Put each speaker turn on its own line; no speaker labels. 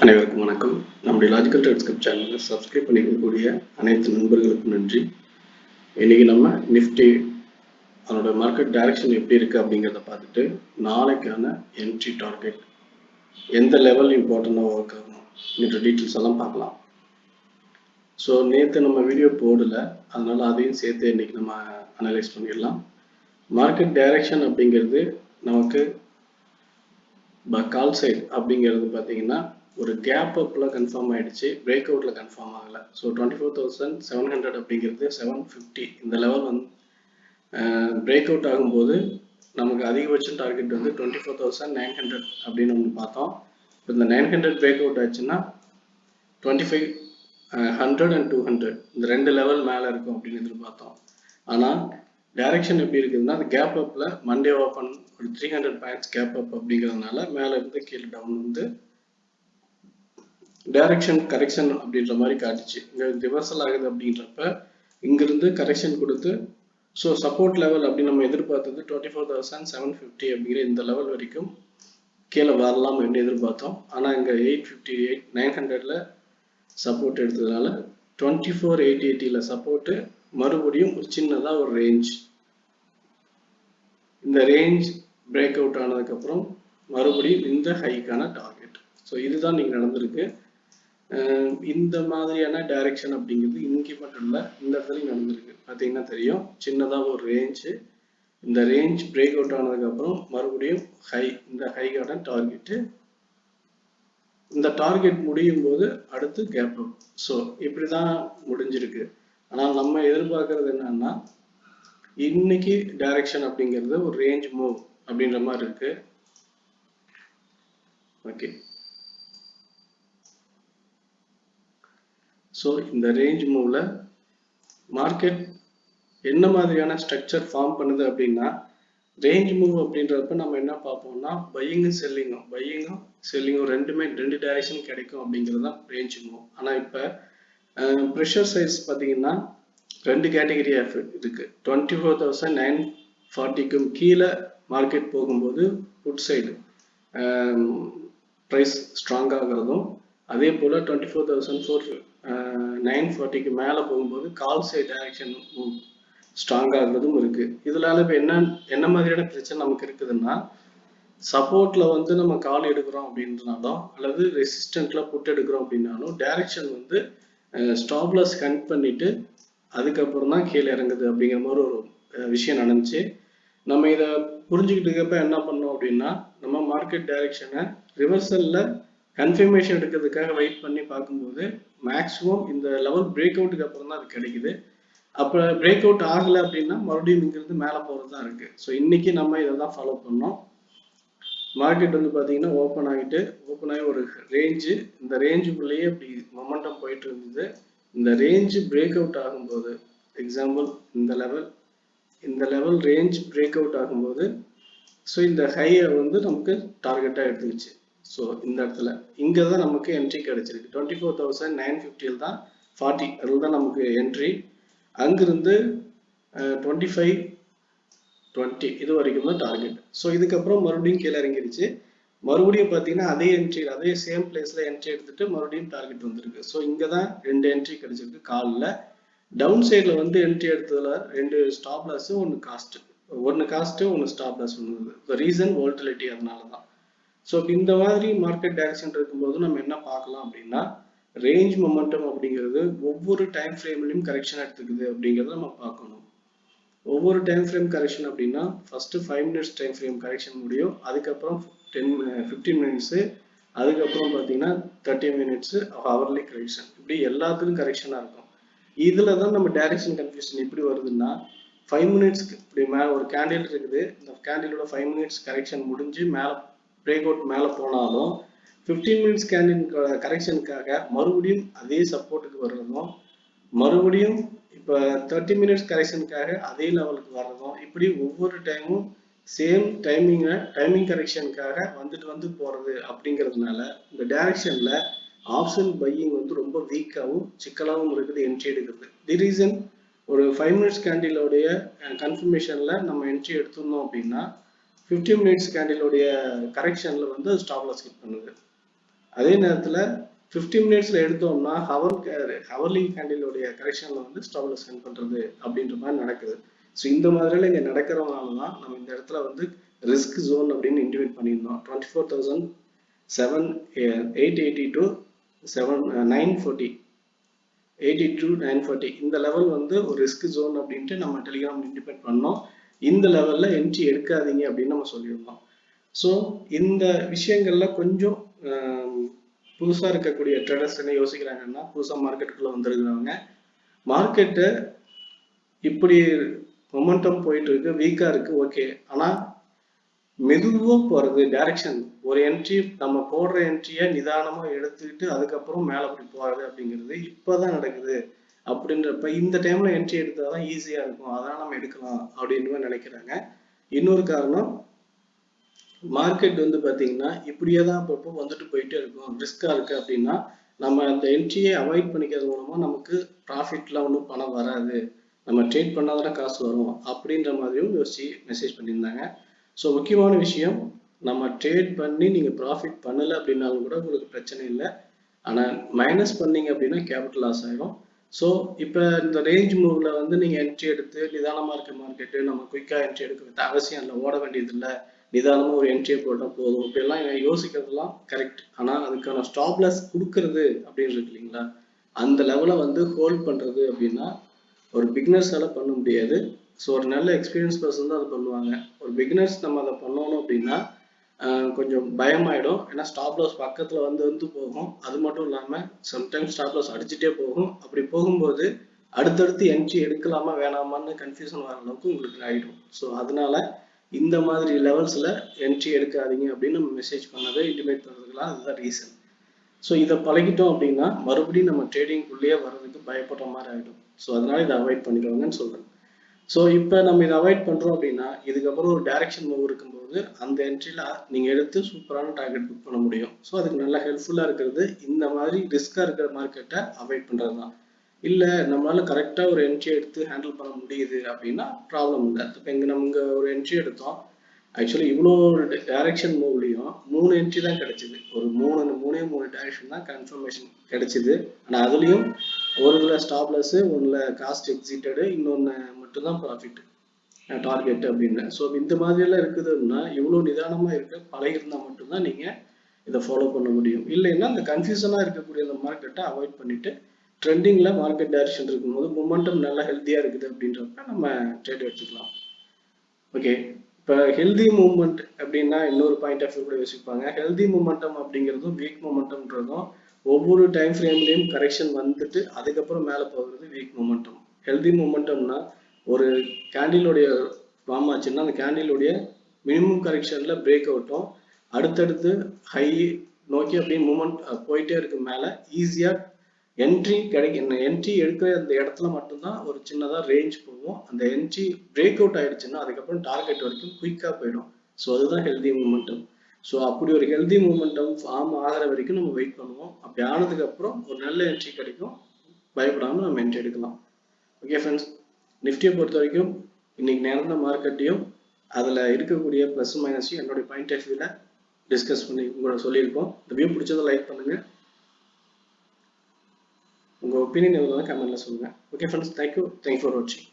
அனைவருக்கும் வணக்கம். நம்முடைய லாஜிக்கல் ட்ரேட் ஸ்கிரிப்ட் சேனலை சப்ஸ்கிரைப் பண்ணிக்கக்கூடிய அனைத்து நண்பர்களுக்கும் நன்றி. இன்னைக்கு நம்ம நிஃப்டி அதோட மார்க்கெட் டைரக்ஷன் எப்படி இருக்கு அப்படிங்கிறத பார்த்துட்டு நாளைக்கான என்ட்ரி டார்கெட் எந்த லெவல் இம்பார்ட்டண்டாக ஒர்க் ஆகும் என்ற டீட்டெயில்ஸ் எல்லாம் பார்க்கலாம். ஸோ நேற்று நம்ம வீடியோ போடல, அதனால அதையும் சேர்த்து இன்னைக்கு நம்ம அனலைஸ் பண்ணிடலாம். மார்க்கெட் டைரக்ஷன் அப்படிங்கிறது நமக்கு கால் சைடு அப்படிங்கிறது பார்த்தீங்கன்னா ஒரு கேப் அப்ல கன்ஃபார்ம் ஆயிடுச்சு, பிரேக் அவுட்ல கன்ஃபார்ம் ஆகல. ஸோ 24,700 அப்படிங்கிறது 750 இந்த லெவல் வந்து பிரேக் அவுட் ஆகும்போது நமக்கு அதிகபட்சம் டார்கெட் வந்து 24,900 அப்படின்னு ஒன்று பார்த்தோம். இப்போ இந்த 900 பிரேக் அவுட் ஆச்சுன்னா 2500 and 200 இந்த ரெண்டு லெவல் மேலே இருக்கும் அப்படின்னு எதிர்பார்த்தோம். ஆனால் டைரக்ஷன் எப்படி இருக்குதுன்னா அது கேப் அப்ல மண்டே ஓப்பன் ஒரு 300 பாயிண்ட்ஸ் கேப் அப் அப்படிங்கிறதுனால மேலே இருந்து கீழே டவுன் வந்து டைரக்ஷன் கரெக்ஷன் அப்படின்ற மாதிரி காட்டுச்சு. இங்க ரிவர்சல் ஆகுது அப்படின்றப்ப இங்கிருந்து கரெக்ஷன் கொடுத்து ஸோ சப்போர்ட் லெவல் அப்படி நம்ம எதிர்பார்த்தது 24,750 அப்படிங்கிற இந்த லெவல் வரைக்கும் கீழே வரலாம் என்று எதிர்பார்த்தோம். ஆனால் இங்கே 858 900ல சப்போர்ட் எடுத்ததுனால 24,880ல சப்போர்ட்டு மறுபடியும் ஒரு சின்னதாக ஒரு ரேஞ்ச், இந்த ரேஞ்ச் பிரேக் அவுட் ஆனதுக்கப்புறம் மறுபடியும் இந்த ஹைக்கான டார்கெட். ஸோ இதுதான் நீங்கள் நடந்திருக்கு. இந்த மாதிரியான டைரக்ஷன் அப்படிங்கிறது இன்னைக்கு மட்டும் இல்லை, இந்த இடத்துலையும் நடந்திருக்கு. பார்த்தீங்கன்னா தெரியும், சின்னதாக ஒரு ரேஞ்சு, இந்த ரேஞ்ச் பிரேக் அவுட் ஆனதுக்கப்புறம் மறுபடியும் ஹை, இந்த ஹைக்கான டார்கெட்டு, இந்த டார்கெட் முடியும் போது அடுத்து கேப் அப். ஸோ இப்படி தான் முடிஞ்சிருக்கு. ஆனால் நம்ம எதிர்பார்க்கறது என்னன்னா இன்னைக்கு டைரக்ஷன் அப்படிங்கிறது ஒரு ரேஞ்ச் மூவ் அப்படின்ற மாதிரி இருக்கு. ஓகே, ஸோ இந்த ரேஞ்ச் மூவ்ல மார்க்கெட் என்ன மாதிரியான ஸ்ட்ரக்சர் ஃபார்ம் பண்ணுது அப்படின்னா, ரேஞ்ச் மூவ் அப்படின்றப்ப நம்ம என்ன பார்ப்போம்னா பையிங்கும் செல்லிங்கும் ரெண்டு டைரக்ஷன் கிடைக்கும் அப்படிங்கிறது தான் ரேஞ்ச் மூவ். ஆனால் இப்போ ப்ரெஷர் சைஸ் பார்த்தீங்கன்னா ரெண்டு கேட்டகரி ஆஃப் இருக்கு. 24,940க்கும் கீழே மார்க்கெட் போகும்போது புட் சைடு ப்ரைஸ் ஸ்ட்ராங் ஆகிறதும், அதே போல் 24,940க்கு மேலே போகும்போது கால் சைடு டைரக்ஷன் ஸ்ட்ராங் ஆகுறதும் இருக்கு. இதனால இப்போ என்ன மாதிரியான பிரச்சனை நமக்கு இருக்குதுன்னா, சப்போர்ட்ல வந்து நம்ம கால் எடுக்கிறோம் அப்படின்றனாலும் அல்லது ரெசிஸ்டன்ட்ல புட் எடுக்கிறோம் அப்படின்னாலும் டைரக்ஷன் வந்து ஸ்டாப் லாஸ் கனெக்ட் பண்ணிட்டு அதுக்கப்புறம் தான் கீழே இறங்குது அப்படிங்கிற மாதிரி ஒரு விஷயம் நடந்துச்சு. நம்ம இதை புரிஞ்சுக்கிட்டு என்ன பண்ணோம் அப்படின்னா, நம்ம மார்க்கெட் டைரக்ஷனை ரிவர்சல்ல கன்ஃபர்மேஷன் எடுக்கிறதுக்காக வெயிட் பண்ணி பார்க்கும்போது மேக்ஸிமம் இந்த லெவல் பிரேக் அவுட்டுக்கு அப்புறம் தான் அது கிடைக்குது. அப்போ பிரேக் அவுட் ஆகலை அப்படின்னா மறுபடியும் இங்கிருந்து மேலே போகிறது தான் இருக்கு. ஸோ இன்னைக்கு நம்ம இதை தான் ஃபாலோ பண்ணோம். மார்க்கெட் வந்து பார்த்தீங்கன்னா ஓப்பன் ஆகி ஒரு ரேஞ்சு, இந்த ரேஞ்சுக்குள்ளேயே அப்படி மொமெண்டம் போயிட்டு இருந்தது. இந்த ரேஞ்சு பிரேக் அவுட் ஆகும்போது, எக்ஸாம்பிள் இந்த லெவல் ரேஞ்ச் பிரேக் அவுட் ஆகும்போது ஸோ இந்த ஹையை வந்து நமக்கு டார்கெட்டாக எடுத்துக்கிச்சு. ஸோ இந்த இடத்துல இங்கே தான் நமக்கு என்ட்ரி கிடைச்சிருக்கு. 24,950 தான் 40 அதில் தான் நமக்கு என்ட்ரி. அங்கிருந்து 2520 இது வரைக்கும் தான் டார்கெட். ஸோ இதுக்கப்புறம் மறுபடியும் கீழே இறங்கிருச்சு. மறுபடியும் பார்த்தீங்கன்னா அதே என்ட்ரி, அதே சேம் பிளேஸ்ல என்ட்ரி எடுத்துட்டு மறுபடியும் டார்கெட் வந்திருக்கு. ஸோ இங்கே தான் ரெண்டு என்ட்ரி கிடைச்சிருக்கு. காலில் டவுன் சைடில் வந்து என்ட்ரி எடுத்ததுல ரெண்டு ஸ்டாப் லாஸ், ஒன்று காஸ்ட், ஒன்று ஸ்டாப் லாஸ் வந்தது. ரீசன் வோல்டிலிட்டி, அதனால தான். ஸோ இந்த மாதிரி மார்க்கெட் டைரக்ஷன் இருக்கும்போது நம்ம என்ன பார்க்கலாம் அப்படின்னா, ரேஞ்ச் மொமெண்டம் அப்படிங்கிறது ஒவ்வொரு டைம் ஃப்ரேம்லையும் கரெக்ஷன் எடுத்துக்குது அப்படிங்கிறத நம்ம பார்க்கணும். ஒவ்வொரு டைம் ஃப்ரேம் கரெக்ஷன் அப்படின்னா first 5 minutes time frame correction முடியும், அதுக்கப்புறம் 15 மினிட்ஸு, அதுக்கப்புறம் பார்த்தீங்கன்னா 30 மினிட்ஸு ஹவர்லி கரெக்ஷன், இப்படி எல்லாத்துக்கும் கரெக்ஷனாக இருக்கும். இதில் தான் நம்ம டைரக்ஷன் கன்ஃபியூஷன் எப்படி வருதுன்னா, 5 மினிட்ஸ்க்கு இப்படி மேலே ஒரு கேண்டில் இருக்குது, இந்த கேண்டிலோட 5 மினிட்ஸ் கரெக்ஷன் முடிஞ்சு மேலே பிரேக் அவுட் மேலே போனாலும் 15 மினிட்ஸ் கேண்டில் கரெக்ஷனுக்காக மறுபடியும் அதே சப்போர்ட்டுக்கு வர்றதும், மறுபடியும் இப்போ 30 மினிட்ஸ் கரெக்ஷனுக்காக அதே லெவலுக்கு வர்றதும், இப்படி ஒவ்வொரு டைமும் சேம் டைமிங் கரெக்ஷனுக்காக வந்து போகிறது அப்படிங்கிறதுனால இந்த டைரக்ஷனில் ஆப்ஷன் பையிங் வந்து ரொம்ப வீக்காகவும் சிக்கலாகவும் இருக்குது என்ட்ரி எடுக்கிறது. தி ரீசன் ஒரு 5 மினிட்ஸ் கேண்டிலோடைய கன்ஃபர்மேஷனில் நம்ம என்ட்ரி எடுத்துருந்தோம் அப்படின்னா 15 மினிட்ஸ் கேண்டிலோடைய கரெக்ஷனில் வந்து ஸ்டாப் லாஸ் ஹிட் பண்ணுது. அதே நேரத்துல 15 மினிட்ஸ்ல எடுத்தோம்னா ஹவர்லி கேண்டிலோடைய கரெக்ஷன்ல வந்து ஸ்டாப்ல சென்ட் பண்றது அப்படின்ற மாதிரி நடக்குது. ஸோ இந்த மாதிரிலாம் இங்க நடக்கிறதுனால தான் நம்ம இந்த இடத்துல வந்து ரிஸ்க் ஜோன் அப்படின்னு இன்டிமேட் பண்ணியிருந்தோம். 24,880 to 940 80 to 940 இந்த லெவல் வந்து ஒரு ரிஸ்க் ஜோன் அப்படின்ட்டு நம்ம டெலிகிராம் இன்டிமேட் பண்ணோம். இந்த லெவல்ல என்ட்ரி எடுக்காதீங்க அப்படின்னு நம்ம சொல்லியிருந்தோம். ஸோ இந்த விஷயங்கள்ல கொஞ்சம் புதுசா இருக்கக்கூடிய ட்ரேடர்ஸ் என்ன யோசிக்கிறாங்கன்னா, புதுசா மார்க்கெட்டுக்குள்ள வந்திருக்கிறவங்க மார்க்கெட்டு இப்படி மொமெண்டம் போயிட்டு இருக்கு, வீக்கா இருக்கு, ஓகே. ஆனா மெதுவா போறது டைரக்ஷன், ஒரு என்ட்ரி நம்ம போடுற என்ட்ரியை நிதானமா எடுத்துக்கிட்டு அதுக்கப்புறம் மேல அப்படி போறது அப்படிங்கிறது இப்பதான் நடக்குது. அப்படின்றப்ப இந்த டைம்ல என்ட்ரி எடுத்தாதான் ஈஸியா இருக்கும், அதனால நம்ம எடுக்கலாம் அப்படின்னு நினைக்கிறாங்க. இன்னொரு காரணம், மார்க்கெட் வந்து பாத்தீங்கன்னா இப்படியே தான் அப்பப்போ வந்துட்டு போயிட்டே இருக்கும், ரிஸ்கா இருக்கு அப்படின்னா நம்ம அந்த என்ட்ரியை அவாய்ட் பண்ணிக்கிறது மூலமா நமக்கு ப்ராஃபிட்லாம் ஒன்றும் பணம் வராது, நம்ம ட்ரேட் பண்ணாதான் காசு வரும் அப்படின்ற மாதிரியும் யோசிச்சு மெசேஜ் பண்ணியிருந்தாங்க. ஸோ முக்கியமான விஷயம், நம்ம ட்ரேட் பண்ணி நீங்க ப்ராஃபிட் பண்ணல அப்படின்னாலும் கூட உங்களுக்கு பிரச்சனை இல்லை. ஆனால் மைனஸ் பண்ணீங்க அப்படின்னா கேபிட்டல் லாஸ் ஆயிடும். ஸோ இப்போ இந்த ரேஞ்ச் மூவ்ல வந்து நீங்க என்ட்ரி எடுத்து நிதானமா இருக்க மார்க்கெட்டு, நம்ம குயிக்கா என்ட்ரி எடுக்க அவசியம் இல்லை, ஓட வேண்டியது இல்லை, நிதானமா ஒரு என்ட்ரியை போட்டால் போதும் இப்படிலாம் யோசிக்கிறதுலாம் கரெக்ட். ஆனால் அதுக்கான ஸ்டாப் லாஸ் கொடுக்கறது அப்படின்னு இருக்கு இல்லைங்களா, அந்த லெவலை வந்து ஹோல்ட் பண்றது அப்படின்னா ஒரு பிகினர்ஸால பண்ண முடியாது. ஸோ ஒரு நல்ல எக்ஸ்பீரியன்ஸ் பர்சன் தான் அதை பண்ணுவாங்க. ஒரு பிகினர்ஸ் நம்ம அதை பண்ணணும் அப்படின்னா கொஞ்சம் பயமாயிடும். ஏன்னா ஸ்டாப் லாஸ் பக்கத்துல வந்து போகும். அது மட்டும் இல்லாம சம்டைம்ஸ் ஸ்டாப் லாஸ் அடிச்சுட்டே போகும். அப்படி போகும்போது அடுத்தடுத்து என்ட்ரி எடுக்கலாமா வேணாமான்னு கன்ஃபியூஷன் வர அளவுக்கு உங்களுக்கு ஆயிடும். ஸோ அதனால இந்த மாதிரி லெவல்ஸ்ல என்ட்ரி எடுக்காதீங்க அப்படின்னு நம்ம மெசேஜ் பண்ணதை இன்டிமேட் பண்றதுக்குலாம் அதுதான் ரீசன். ஸோ இதை பழகிட்டோம் அப்படின்னா மறுபடியும் நம்ம ட்ரேடிங்குள்ளேயே வர்றதுக்கு பயப்படுற மாதிரி ஆகிடும். ஸோ அதனால இதை அவாய்ட் பண்ணிடுவாங்கன்னு சொல்றேன். ஸோ இப்போ நம்ம இதை அவாய்ட் பண்றோம் அப்படின்னா இதுக்கப்புறம் ஒரு டைரக்ஷன் மூவ் இருக்கும்போது அந்த என்ட்ரியில நீங்க எடுத்து சூப்பரான டார்கெட் புக் பண்ண முடியும். ஸோ அதுக்கு நல்லா ஹெல்ப்ஃபுல்லா இருக்கிறது இந்த மாதிரி ரிஸ்கா இருக்கிற மார்க்கெட்டை அவாய்ட் பண்றது தான். இல்லை நம்மளால கரெக்டாக ஒரு என்ட்ரி எடுத்து ஹேண்டில் பண்ண முடியுது அப்படின்னா ப்ராப்ளம் இல்லை. இப்போ நம்ம ஒரு என்ட்ரி எடுத்தோம், ஆக்சுவலி இவ்வளோ டைரக்ஷன் மூவ்லையும் 3 என்ட்ரி தான் கிடைச்சிது. ஒரு மூணே டைரக்ஷன் தான் கன்ஃபர்மேஷன் கிடைச்சிது. ஆனால் அதுலேயும் ஒரு இதில் ஸ்டாப்லெஸ், ஒன்றில் காஸ்ட் எக்ஸிட்டடு, இன்னொன்று மட்டும்தான் ப்ராஃபிட் டார்கெட் அப்படின்னு. ஸோ இந்த மாதிரியெல்லாம் இருக்குதுன்னா இவ்வளோ நிதானமாக இருக்க பழகிருந்தால் மட்டும்தான் நீங்கள் இதை ஃபாலோ பண்ண முடியும். இல்லைன்னா இந்த கன்ஃபியூஷனாக இருக்கக்கூடிய அந்த மார்க்கெட்டை அவாய்ட் பண்ணிட்டு ட்ரெண்டிங்ல மார்க்கெட் டைரக்ஷன் இருக்கும்போது மொமெண்டம் நல்லா ஹெல்த்தியா இருக்குது அப்படின்றப்ப நம்ம ட்ரேட் எடுத்துக்கலாம். ஓகே, இப்போ ஹெல்தி மூவ்மெண்ட் அப்படின்னா இன்னொரு பாயிண்ட் ஆஃப் வியூ கூட யோசிப்பாங்க. ஹெல்தி மூமெண்டம் அப்படிங்கிறதும் வீக் மூமெண்டம்ன்றதும் ஒவ்வொரு டைம் ஃப்ரேம்லையும் கரெக்ஷன் வந்துட்டு அதுக்கப்புறம் மேலே போகிறது வீக் மூமெண்டம். ஹெல்தி மூமெண்டம்னா ஒரு கேண்டிலுடைய ஃபார்ம் ஆச்சுன்னா அந்த கேண்டிலுடைய மினிமம் கரெக்ஷன்ல பிரேக் அவுட்டும் அடுத்தடுத்து ஹை நோக்கி அப்படியே மூமெண்ட் போயிட்டே இருக்கு மேலே, ஈஸியா என்ட்ரி கிடைக்கும். என்ட்ரி எடுக்கிற அந்த இடத்துல மட்டும்தான் ஒரு சின்னதா ரேஞ்ச் போகும். அந்த என்ட்ரி பிரேக் அவுட் ஆயிடுச்சுன்னா அதுக்கப்புறம் டார்கெட் வரைக்கும் குயிக்கா போயிடும். ஸோ அதுதான் ஹெல்தி மூமெண்டம். ஸோ அப்படி ஒரு ஹெல்தி மூமெண்டம் ஃபார்ம் ஆகிற வரைக்கும் நம்ம வெயிட் பண்ணுவோம். அப்படி ஆனதுக்கு அப்புறம் ஒரு நல்ல என்ட்ரி கிடைக்கும், பயப்படாம நம்ம என்ட்ரி எடுக்கலாம். ஓகே ஃப்ரெண்ட்ஸ், நிஃப்டியை பொறுத்த வரைக்கும் இன்னைக்கு நேர்ந்த மார்க்கெட்டையும் அதுல இருக்கக்கூடிய பிளஸ் மைனஸையும் என்னுடைய பாயிண்ட் ஆஃப் வியூல டிஸ்கஸ் பண்ணி உங்களோட சொல்லியிருக்கோம். இந்த வியூ பிடிச்சதை லைக் பண்ணுங்க, உங்க ஒப்பீனியன் எவ்வளோ கமெண்ட்ல சொல்லுங்க. ஓகே ஃப்ரெண்ட்ஸ், தேங்க்யூ ஃபார் வாட்சிங்.